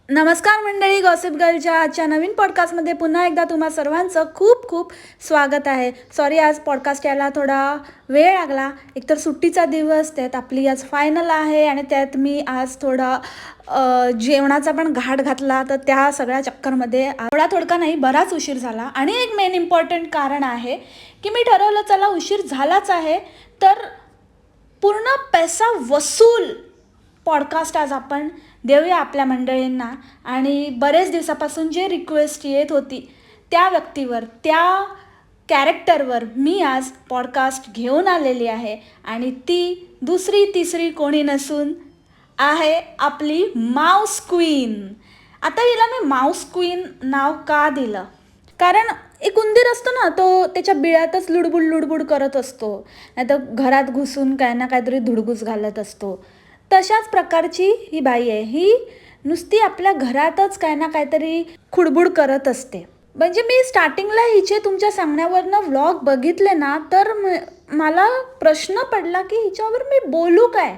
नमस्कार मंडळी, गॉसिप गर्लच्या आजच्या नवीन पॉडकास्टमध्ये पुन्हा एकदा तुम्हा सर्वांचं खूप खूप स्वागत आहे. सॉरी, आज पॉडकास्ट यायला थोडा वेळ लागला. एकतर सुट्टीचा दिवस, त्यात आपली आज फायनल आहे आणि त्यात मी आज थोडा जेवणाचा पण घाट घातला. तर त्या सगळ्या चक्करमध्ये थोडका नाही, बराच उशीर झाला. आणि एक मेन इम्पॉर्टंट कारण आहे की मी ठरवलं चला उशीर झालाच आहे तर पूर्ण पैसा वसूल पॉडकास्ट आज आपण देऊया आपल्या मंडळींना. आणि बरेच दिवसापासून जे रिक्वेस्ट येत होती त्या व्यक्तीवर, त्या कॅरेक्टरवर मी आज पॉडकास्ट घेऊन आलेली आहे. आणि ती दुसरी तिसरी कोणी नसून आहे आपली माऊस क्वीन. आता हिला मी माऊस क्वीन नाव का दिलं? कारण एक उंदीर असतो ना, तो त्याच्या बिळातच लुडबुड लुडबुड करत असतो, नाही तर घरात घुसून काय ना काहीतरी धुडगूस घालत असतो. तशाच प्रकारची ही बाई आहे. ही नुसती आपल्या घरातच काय ना काहीतरी खुडबुड करत असते. म्हणजे मी स्टार्टिंगला हिचे तुमच्या सांगण्यावरनं व्लॉग बघितले ना, तर मला प्रश्न पडला की हिच्यावर मी बोलू काय.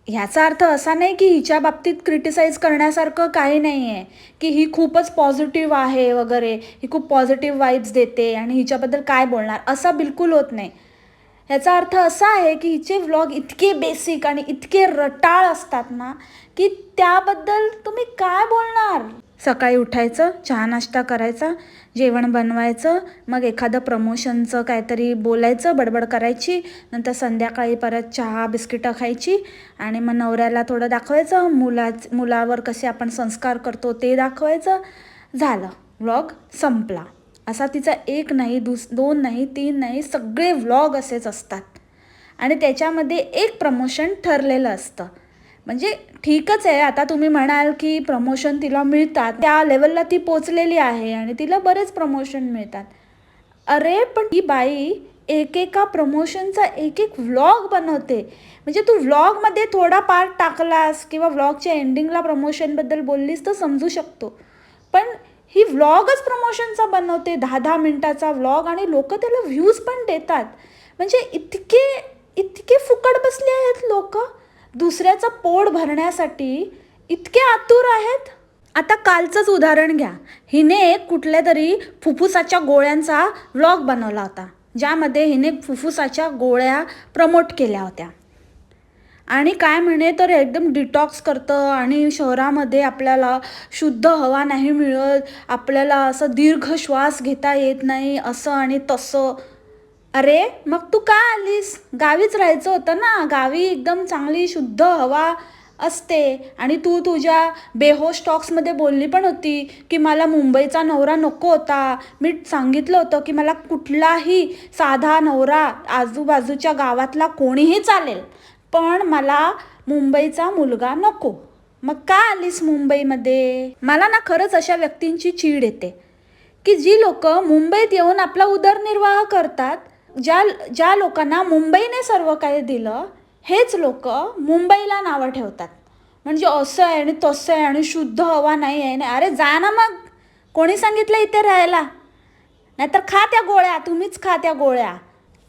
ह्याचा अर्थ असा नाही की हिच्या बाबतीत क्रिटिसाइज करण्यासारखं काही नाही आहे, की ही खूपच पॉझिटिव्ह आहे वगैरे, ही खूप पॉझिटिव्ह वाईब्स देते आणि हिच्याबद्दल काय बोलणार, असा बिलकुल होत नाही. ह्याचा अर्थ असा आहे की हिचे व्लॉग इतके बेसिक आणि इतके रटाळ असतात ना, की त्याबद्दल तुम्ही काय बोलणार. सकाळी उठायचं, चहा नाश्ता करायचा, जेवण बनवायचं, मग एखादं प्रमोशनचं काहीतरी बोलायचं, बडबड करायची, नंतर संध्याकाळी परत चहा बिस्किटं खायची आणि मग नवऱ्याला थोडं दाखवायचं, मुलावर कसे आपण संस्कार करतो ते दाखवायचं, झालं, व्लॉग संपला. असा तिचा एक नाही, दोन नाही, तीन नाही, सगळे व्लॉग असेच असतात. आणि त्याच्यामध्ये एक प्रमोशन ठरलेलं असतं. म्हणजे ठीकच आहे, आता तुम्ही म्हणाल की प्रमोशन तिला मिळतात, त्या लेवलला ती पोचलेली आहे आणि तिला बरेच प्रमोशन मिळतात. अरे पण ही बाई एकेका प्रमोशनचा एक एक व्लॉग बनवते. म्हणजे तू व्लॉगमध्ये थोडा पार्ट टाकलास किंवा व्लॉगच्या एंडिंगला प्रमोशनबद्दल बोललीस तर समजू शकतो, पण ही व्लॉगच प्रमोशनचा बनवते, 10-10 मिनिटाचा व्लॉग, आणि लोक त्याला व्ह्यूज पण देतात. म्हणजे इतके इतके फुकट बसले आहेत लोक, दुसऱ्याचं पोट भरण्यासाठी इतके आतुर आहेत. आता कालचंच उदाहरण घ्या. हिने कुठल्या तरी फुफ्फुसाच्या गोळ्यांचा व्लॉग बनवला होता, ज्यामध्ये हिने फुफ्फुसाच्या गोळ्या प्रमोट केल्या होत्या. आणि काय म्हणे तर एकदम डिटॉक्स करतं आणि शहरामध्ये आपल्याला शुद्ध हवा नाही मिळत, आपल्याला असं दीर्घ श्वास घेता येत नाही, असं आणि तसं. अरे मग तू का आलीस? गावीच राहायचं होतं ना. गावी एकदम चांगली शुद्ध हवा असते. आणि तू तुझ्या बेहोश टॉक्समध्ये बोलली पण होती की मला मुंबईचा नवरा नको होता. मी सांगितलं होतं की मला कुठलाही साधा नवरा आजूबाजूच्या गावातला कोणीही चालेल, पण मला मुंबईचा मुलगा नको. मग का आलीस मुंबईमध्ये? मला ना खरंच अशा व्यक्तींची चीड येते की जी लोक मुंबईत येऊन आपला उदरनिर्वाह करतात. ज्या लोकांना मुंबईने सर्व काही दिलं, हेच लोक मुंबईला नावं ठेवतात. म्हणजे असं आहे आणि तसं आहे आणि शुद्ध हवा नाही आहे. नाही, अरे जा ना मग. कोणी सांगितलं इथे राहायला? नाहीतर खा त्या गोळ्या, तुम्हीच खा त्या गोळ्या.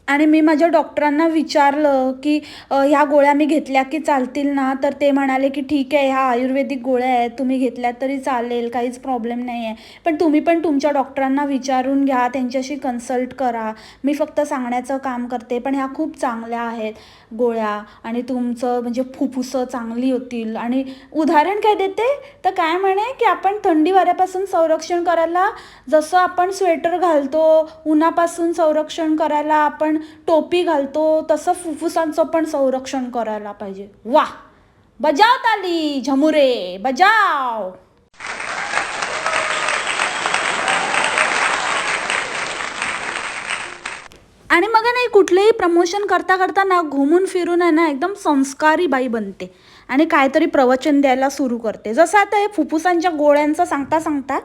आणि मी माझ्या डॉक्टरांना विचारलं की ह्या गोळ्या मी घेतल्या की चालतील ना, तर ते म्हणाले की ठीक आहे, ह्या आयुर्वेदिक गोळ्या आहेत, तुम्ही घेतल्यात तरी चालेल, काहीच प्रॉब्लेम नाही आहे, पण तुम्ही पण तुमच्या डॉक्टरांना विचारून घ्या, त्यांच्याशी कन्सल्ट करा. मी फक्त सांगण्याचं काम करते, पण ह्या खूप चांगल्या आहेत गोळ्या आणि तुमचं म्हणजे फुफ्फुसं चांगली होतील. आणि उदाहरण काय देते तर काय म्हणे की आपण थंडी वाऱ्यापासून संरक्षण करायला जसं आपण स्वेटर घालतो, उन्हापासून संरक्षण करायला आपण टोपी घालतो, तसं फुफ्फुसांचं पण संरक्षण करायला पाहिजे. वा, बजाव ताली झमुरे, बजाव. आणि मग नाही, कुठलेही प्रमोशन करता करता ना घुमून फिरून आहे ना एकदम संस्कारी बाई बनते आणि काहीतरी प्रवचन द्यायला सुरू करते. जसं आता हे फुफ्फुसांच्या गोळ्यांचं सांगता सांगता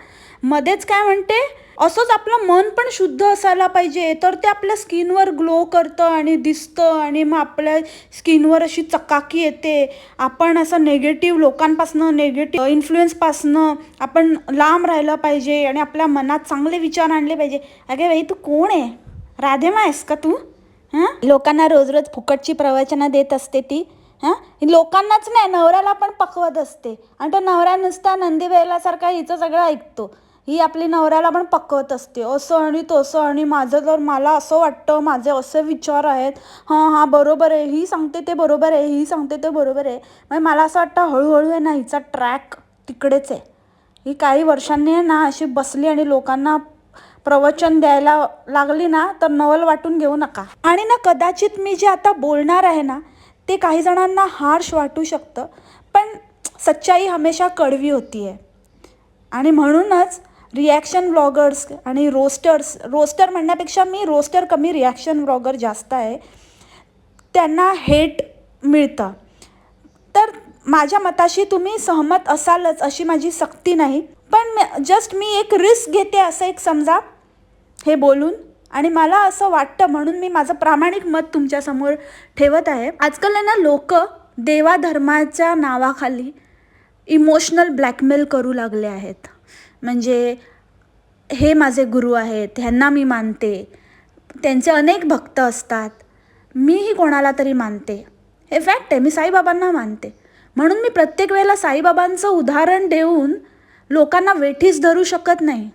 मध्येच काय म्हणते, असंच आपलं मन पण शुद्ध असायला पाहिजे, तर ते आपल्या स्किनवर ग्लो करतं आणि दिसतं आणि मग आपल्या स्किनवर अशी चकाकी येते. आपण असं नेगेटिव्ह लोकांपासनं, नेगेटिव्ह इन्फ्लुएन्सपासनं आपण लांब राहिलं पाहिजे आणि आपल्या मनात चांगले विचार आणले पाहिजे. अगे बाई, तू कोण आहे? राधेमा आहेस का तू? हां, लोकांना रोज रोज फुकटची प्रवचनं देत असते ती. हां, लोकांनाच नाही, नवऱ्याला पण पकवत असते. आणि तो नवरा नुसता नंदी बैलासारखा हिचं सगळं ऐकतो. ही आपली नवऱ्याला पण पकवत असते, असं आणि तसं, आणि माझं तर मला असं वाटतं, माझे असे विचार आहेत, हां हां बरोबर आहे, ही सांगते ते बरोबर आहे, ही सांगते ते बरोबर आहे. मग मला असं वाटतं हळूहळू आहे ना हिचा ट्रॅक तिकडेच आहे. ही काही वर्षांनी आहे ना अशी बसली आणि लोकांना प्रवचन द्यायला लागली ना तर नवल वाटून घेऊ नका. आणि ना कदाचित मी जे आता बोलणार आहे ना ते काही जणांना हार्श वाटू शकतं, पण सच्चाई हमेशा कडवी होती आहे. आणि म्हणूनच रिॲक्शन व्लॉगर्स आणि रोस्टर म्हणण्यापेक्षा मी रोस्टर कमी, रिॲक्शन व्लॉगर जास्त आहे, त्यांना हेट मिळतं. तर माझ्या मताशी तुम्ही सहमत असालच अशी माझी सक्ती नाही, पण जस्ट मी एक रिस्क घेते असं एक समजा हे बोलून. आणि मला असं वाटतं म्हणून मी माझं प्रामाणिक मत तुमच्यासमोर ठेवत आहे. आजकाल आहे ना लोक देवाधर्माच्या नावाखाली इमोशनल ब्लॅकमेल करू लागले आहेत. म्हणजे हे माझे गुरु आहेत, ह्यांना मी मानते, त्यांचे अनेक भक्त असतात, मीही कोणाला तरी मानते. हे फॅक्ट आहे, मी साईबाबांना मानते. म्हणून मी प्रत्येक वेळेला साईबाबांचं उदाहरण देऊन लोकांना वेठीस धरू शकत नाही.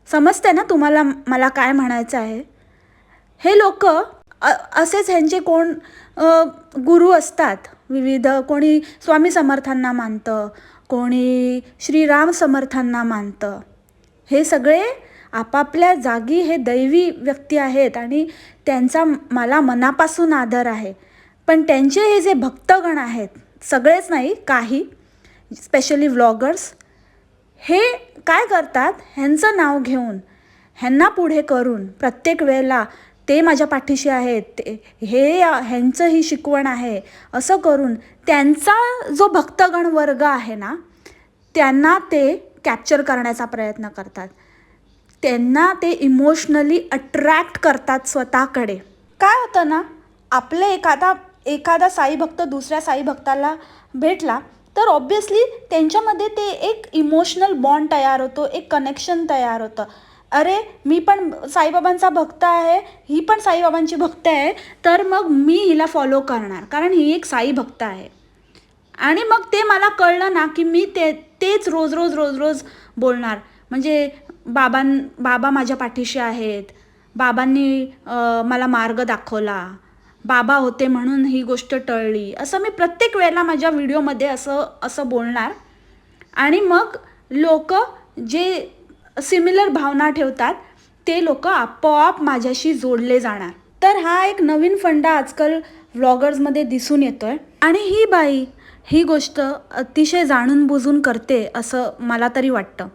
समजते ना तुम्हाला मला काय म्हणायचं आहे. हे लोक असेच ह्यांचे कोण गुरु असतात विविध, कोणी स्वामी समर्थांना मानतं, कोणी श्रीराम समर्थांना मानतं. हे सगळे आपापल्या जागी हे दैवी व्यक्ती आहेत आणि त्यांचा मला मनापासून आदर आहे. पण त्यांचे हे जे भक्तगण आहेत, सगळेच नाही, काही स्पेशली व्लॉगर्स, हे काय करतात, ह्यांचं नाव घेऊन ह्यांना पुढे करून प्रत्येक वेळेला ते माझ्या पाठीशी आहेत, हे ह्यांचं ही शिकवण आहे असं करून त्यांचा जो भक्तगण वर्ग आहे ना त्यांना ते कॅप्चर करण्याचा प्रयत्न करतात. त्यांना ते इमोशनली अट्रॅक्ट करतात स्वतःकडे. काय होतं ना, आपले एखादा साई भक्त दुसऱ्या साई भक्ताला भेटला तर ऑब्व्हियसली त्यांच्यामध्ये ते एक इमोशनल बॉन्ड तयार होतो, एक कनेक्शन तयार होतं. अरे मी पण साईबाबांचा भक्त आहे, ही पण साईबाबांची भक्त आहे, तर मग मी हिला फॉलो करणार कारण ही एक साई भक्त आहे. आणि मग ते मला कळलं ना की मी तेच रोज रोज बोलणार. म्हणजे बाबा माझ्या पाठीशी आहेत, बाबांनी मला मार्ग दाखवला, बाबा होते म्हणून ही गोष्ट टळली, असं मी प्रत्येक वेळेला माझ्या व्हिडिओमध्ये असं बोलणार. आणि मग लोक जे सिमिलर भावना ठेवतात ते लोक आपोआप माझ्याशी जोडले जाणार. तर हा एक नवीन फंडा आजकाल व्लॉगर्समध्ये दिसून येतोय. आणि ही बाई ही गोष्ट अतिशय जाणून बुजून करते असं मला तरी वाटतं.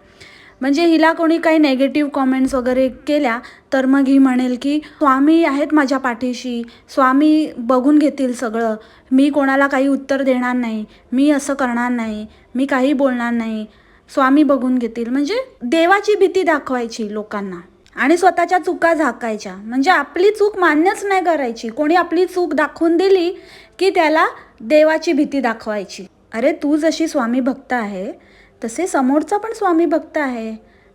म्हणजे हिला कोणी काही नेगेटिव्ह कॉमेंट्स वगैरे केल्या तर मग ही म्हणेल की स्वामी आहेत माझ्या पाठीशी, स्वामी बघून घेतील सगळं, मी कोणाला काही उत्तर देणार नाही, मी असं करणार नाही, मी काही बोलणार नाही, स्वामी बघून घेतील. म्हणजे देवाची भीती दाखवायची लोकांना आणि स्वतःच्या चुका झाकायच्या. म्हणजे आपली चूक मान्यच नाही करायची. कोणी आपली चूक दाखवून दिली की त्याला देवाची भीती दाखवायची. अरे तू जशी स्वामी भक्त आहे तसे समोरचा पण स्वामी भक्त आहे,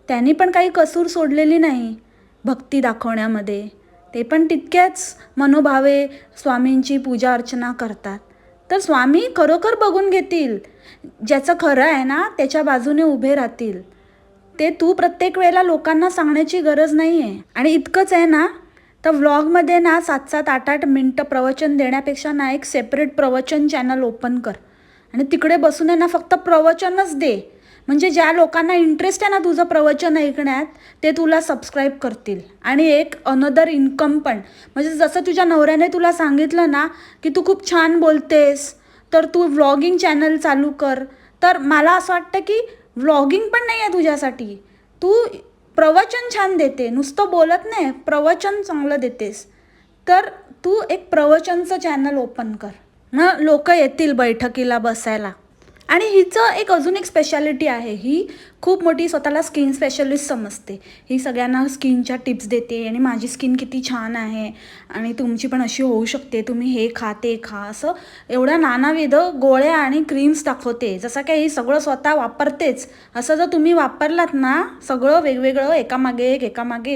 त्यांनी पण काही कसूर सोडलेली नाही भक्ती दाखवण्यामध्ये. ते पण तितक्याच मनोभावे स्वामींची पूजा अर्चना करतात. तर स्वामी खरोखर बघून घेतील, ज्याचं खरं आहे ना त्याच्या बाजूने उभे राहतील. ते तू प्रत्येक वेळेला लोकांना सांगण्याची गरज नाही आहे. आणि इतकंच आहे ना, तर व्लॉगमध्ये ना 7-7, 8-8 मिनटं प्रवचन देण्यापेक्षा ना एक सेपरेट प्रवचन चॅनल ओपन कर आणि तिकडे बसून आहे ना फक्त प्रवचनच दे. म्हणजे ज्या लोकांना इंटरेस्ट आहे ना तुझं प्रवचन ऐकण्यात ते तुला सबस्क्राईब करतील. आणि एक अनदर इन्कम पण. म्हणजे जसं तुझ्या नवऱ्याने तुला सांगितलं ना की तू खूप छान बोलतेस तर तू व्लॉगिंग चॅनल चालू कर, तर मला असं वाटतं की व्लॉगिंग पण नाही आहे तुझ्यासाठी. तू प्रवचन छान देते, नुसतं बोलत नाही, प्रवचन चांगलं देतेस, तर तू एक प्रवचनचं चॅनल ओपन कर ना, लोक येतील बैठकीला बसायला. आणि हिचं अजून एक स्पेशालिटी आहे, ही खूप मोठी स्वतःला स्किन स्पेशलिस्ट समजते. ही सगळ्यांना स्किनच्या टिप्स देते आणि माझी स्किन किती छान आहे आणि तुमची पण अशी होऊ शकते, तुम्ही हे खा ते खा, असं एवढ्या नानाविध गोळ्या आणि क्रीम्स दाखवते. जसं काही ही सगळं स्वतः वापरतेच, असं जर तुम्ही वापरलात ना सगळं वेगवेगळं एकामागे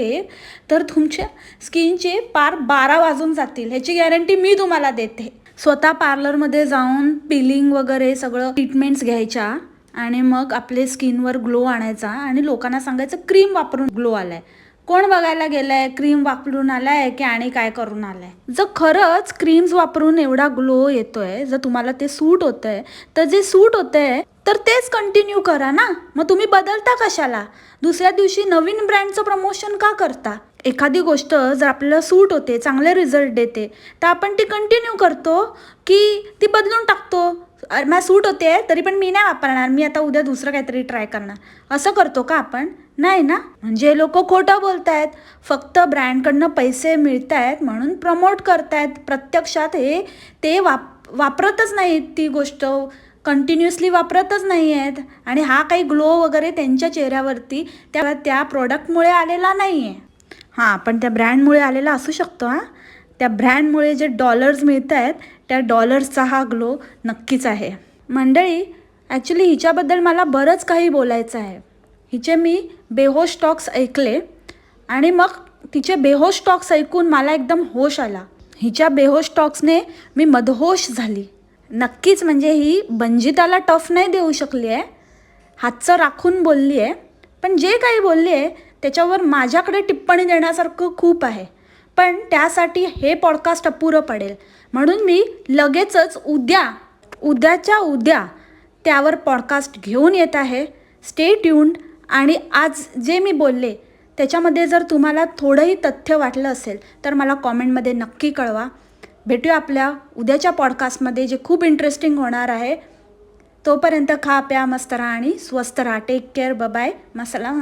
एक, तर तुमच्या स्किनचे पार 12 वाजून जातील, ह्याची गॅरंटी मी तुम्हाला देते. स्वतः पार्लरमध्ये जाऊन पिलिंग वगैरे सगळं ट्रीटमेंट्स घ्यायच्या आणि मग आपले स्किनवर ग्लो आणायचा आणि लोकांना सांगायचं क्रीम वापरून ग्लो आलाय. कोण बघायला गेलाय क्रीम वापरून आलाय की आणि काय करून आलाय. जर खरंच क्रीम्स वापरून एवढा ग्लो येतोय, जर तुम्हाला ते सूट होतंय, तर जे सूट होतंय तर तेच कंटिन्यू करा ना. मग तुम्ही बदलता कशाला? दुसऱ्या दिवशी नवीन ब्रँडचं प्रमोशन का करता? एखादी गोष्ट जर आपल्याला सूट होते, चांगले रिझल्ट देते, तर आपण ती कंटिन्यू करतो की ती बदलून टाकतो? मला सूट होते तरी पण मी नाही वापरणार, मी आता उद्या दुसरं काहीतरी ट्राय करणार, असं करतो का आपण? नाही ना. म्हणजे लोक खोटं बोलतायत, फक्त ब्रँडकडनं पैसे मिळत आहेत म्हणून प्रमोट करतायत. प्रत्यक्षात ते वापरतच नाहीत, ती गोष्ट कंटिन्युअसली वापरतच नाही आहेत. आणि हा काही ग्लो वगैरे त्यांच्या चेहऱ्यावरती त्या प्रोडक्टमुळे आलेला नाही आहे. हां, पण त्या ब्रँडमुळे आलेला असू शकतो. हां, त्या ब्रँडमुळे जे डॉलर्स मिळत आहेत त्या डॉलर्सचा हा ग्लो नक्कीच आहे. मंडळी, ॲक्च्युली हिच्याबद्दल मला बरंच काही बोलायचं आहे. हिचे मी बेहोश टॉक्स ऐकले आणि मग तिचे बेहोश टॉक्स ऐकून मला एकदम होश आला. हिच्या बेहोश टॉक्सने मी मदहोश झाली. नक्कीच म्हणजे ही बंजिताला टफ नाही देऊ शकली आहे, हातचं राखून बोलली आहे. पण जे काही बोलली आहे त्याच्यावर माझ्याकडे टिप्पणी देण्यासारखं खूप आहे, पण त्यासाठी हे पॉडकास्ट अपुरं पडेल. म्हणून मी लगेचच उद्याच्या उद्या त्यावर पॉडकास्ट घेऊन येत आहे. Stay tuned. आणि आज जे मी बोलले त्याच्यामध्ये जर तुम्हाला थोडंही तथ्य वाटलं असेल तर मला कॉमेंटमध्ये नक्की कळवा. भेटूया आपल्या उद्याच्या पॉडकास्टमध्ये, जे खूप इंटरेस्टिंग होणार आहे. तोपर्यंत खा प्या मस्त राहा आणि स्वस्त राहा. Take care. बाय. मसाला.